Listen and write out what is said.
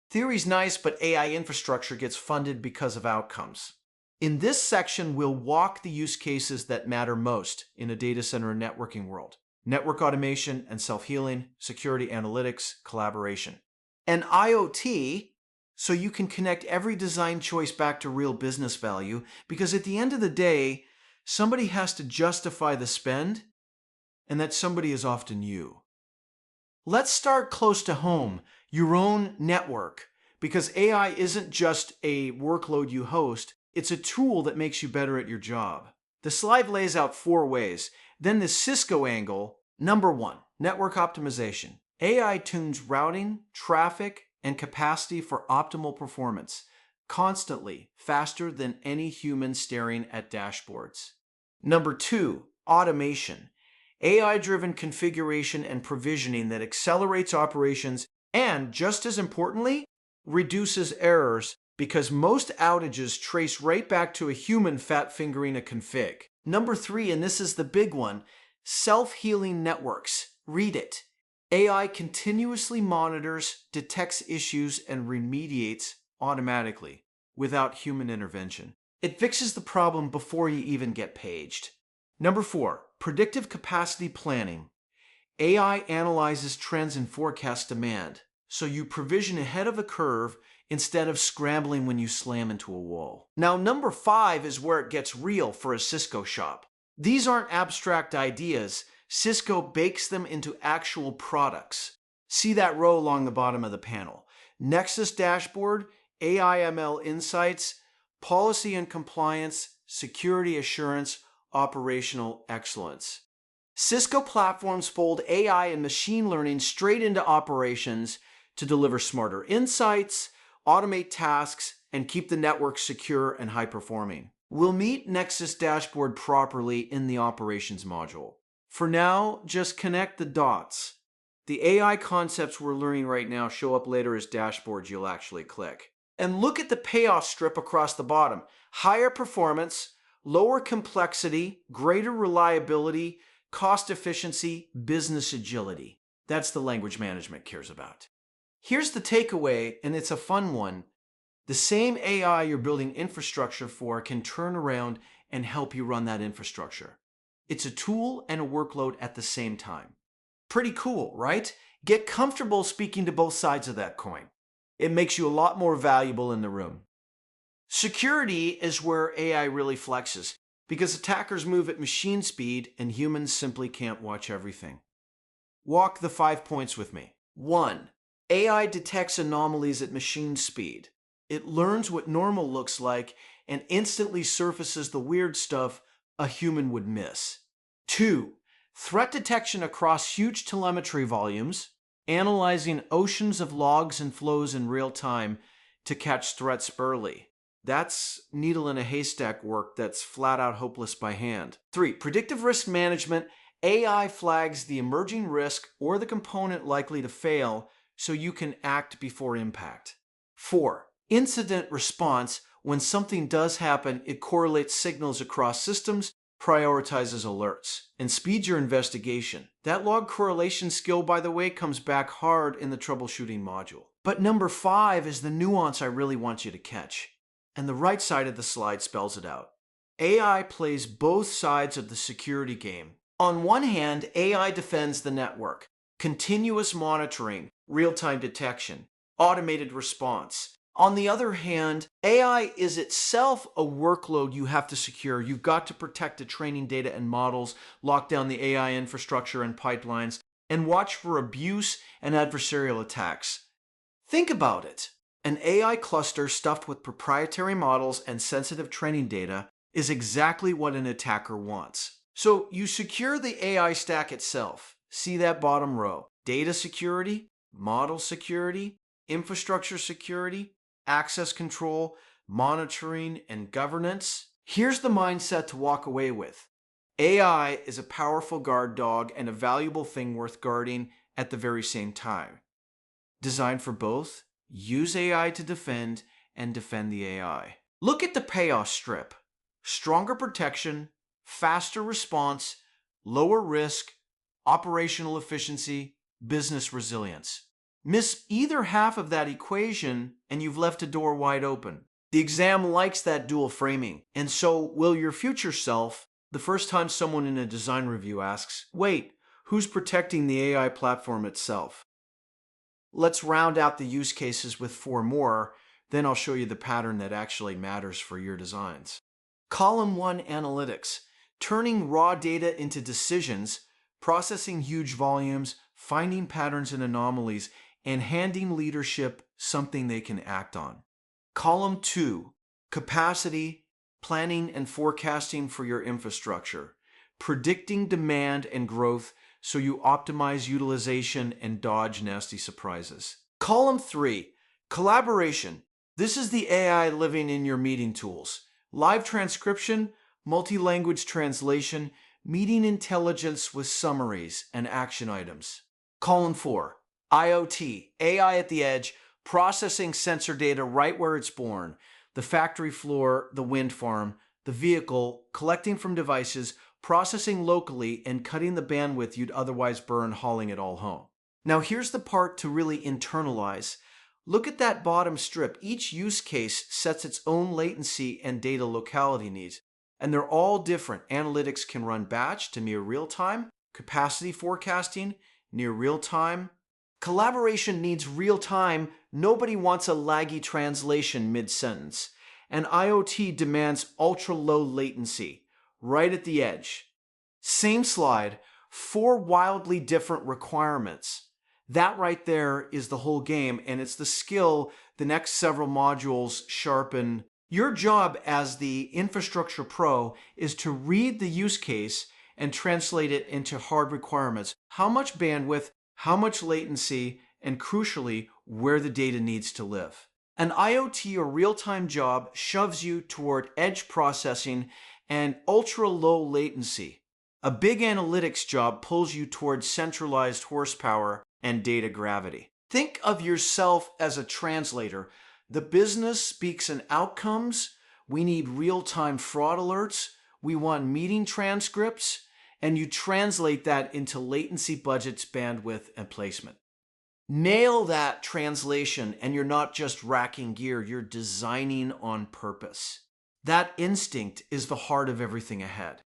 Theory's nice, but AI infrastructure gets funded because of outcomes. In this section, we'll walk the use cases that matter most in a data center and networking world. Network automation and self-healing, security analytics, collaboration. And IoT, so you can connect every design choice back to real business value, because at the end of the day, somebody has to justify the spend, and that somebody is often you. Let's start close to home, your own network, because AI isn't just a workload you host, it's a tool that makes you better at your job. The slide lays out 4 ways. Then the Cisco angle. Number 1, network optimization. AI tunes routing, traffic, and capacity for optimal performance, constantly, faster than any human staring at dashboards. Number 2, automation. AI-driven configuration and provisioning that accelerates operations and, just as importantly, reduces errors because most outages trace right back to a human fat-fingering a config. Number 3, and this is the big one, self-healing networks. Read it. AI continuously monitors, detects issues, and remediates automatically without human intervention. It fixes the problem before you even get paged. Number 4, predictive capacity planning. AI analyzes trends and forecasts demand, so you provision ahead of a curve instead of scrambling when you slam into a wall. Now, number 5 is where it gets real for a Cisco shop. These aren't abstract ideas. Cisco bakes them into actual products. See that row along the bottom of the panel. Nexus Dashboard, AI ML Insights, Policy and Compliance, Security Assurance, Operational Excellence. Cisco platforms fold AI and machine learning straight into operations to deliver smarter insights, automate tasks, and keep the network secure and high-performing. We'll meet Nexus Dashboard properly in the Operations module. For now, just connect the dots. The AI concepts we're learning right now show up later as dashboards you'll actually click. And look at the payoff strip across the bottom. Higher performance, lower complexity, greater reliability, cost efficiency, business agility. That's the language management cares about. Here's the takeaway, and it's a fun one. The same AI you're building infrastructure for can turn around and help you run that infrastructure. It's a tool and a workload at the same time. Pretty cool, right? Get comfortable speaking to both sides of that coin. It makes you a lot more valuable in the room. Security is where AI really flexes, because attackers move at machine speed and humans simply can't watch everything. Walk the 5 points with me. 1. AI detects anomalies at machine speed. It learns what normal looks like and instantly surfaces the weird stuff a human would miss. 2. Threat detection across huge telemetry volumes, analyzing oceans of logs and flows in real time to catch threats early. That's needle in a haystack work that's flat out hopeless by hand. 3. Predictive risk management. AI flags the emerging risk or the component likely to fail so you can act before impact. 4. Incident response. When something does happen, it correlates signals across systems, prioritizes alerts, and speeds your investigation. That log correlation skill, by the way, comes back hard in the troubleshooting module. But number 5 is the nuance I really want you to catch. And the right side of the slide spells it out. AI plays both sides of the security game. On one hand, AI defends the network. Continuous monitoring, real-time detection, automated response. On the other hand, AI is itself a workload you have to secure. You've got to protect the training data and models, lock down the AI infrastructure and pipelines, and watch for abuse and adversarial attacks. Think about it. An AI cluster stuffed with proprietary models and sensitive training data is exactly what an attacker wants. So you secure the AI stack itself. See that bottom row. Data security, model security, infrastructure security, access control, monitoring, and governance. Here's the mindset to walk away with. AI is a powerful guard dog and a valuable thing worth guarding at the very same time. Designed for both, use AI to defend and defend the AI. Look at the payoff strip. Stronger protection, faster response, lower risk, operational efficiency, business resilience. Miss either half of that equation and you've left a door wide open. The exam likes that dual framing, and so will your future self the first time someone in a design review asks, wait, who's protecting the AI platform itself? Let's round out the use cases with 4 more, then I'll show you the pattern that actually matters for your designs. Column 1, analytics. Turning raw data into decisions, processing huge volumes, finding patterns and anomalies, and handing leadership something they can act on. Column 2, capacity, planning and forecasting for your infrastructure, predicting demand and growth so you optimize utilization and dodge nasty surprises. Column 3, collaboration. This is the AI living in your meeting tools. Live transcription, multi-language translation, meeting intelligence with summaries and action items. Column 4, IoT, AI at the edge, processing sensor data right where it's born, the factory floor, the wind farm, the vehicle, collecting from devices, processing locally, and cutting the bandwidth you'd otherwise burn hauling it all home. Now here's the part to really internalize. Look at that bottom strip. Each use case sets its own latency and data locality needs, and they're all different. Analytics can run batch to near real-time, capacity forecasting, near real-time. Collaboration needs real-time. Nobody wants a laggy translation mid-sentence. And IoT demands ultra-low latency, right at the edge. Same slide, 4 wildly different requirements. That right there is the whole game, and it's the skill the next several modules sharpen. Your job as the infrastructure pro is to read the use case and translate it into hard requirements. How much bandwidth, how much latency, and crucially, where the data needs to live. An IoT or real-time job shoves you toward edge processing and ultra-low latency. A big analytics job pulls you towards centralized horsepower and data gravity. Think of yourself as a translator. The business speaks in outcomes. We need real-time fraud alerts. We want meeting transcripts. And you translate that into latency budgets, bandwidth, and placement. Nail that translation, and you're not just racking gear, you're designing on purpose. That instinct is the heart of everything ahead.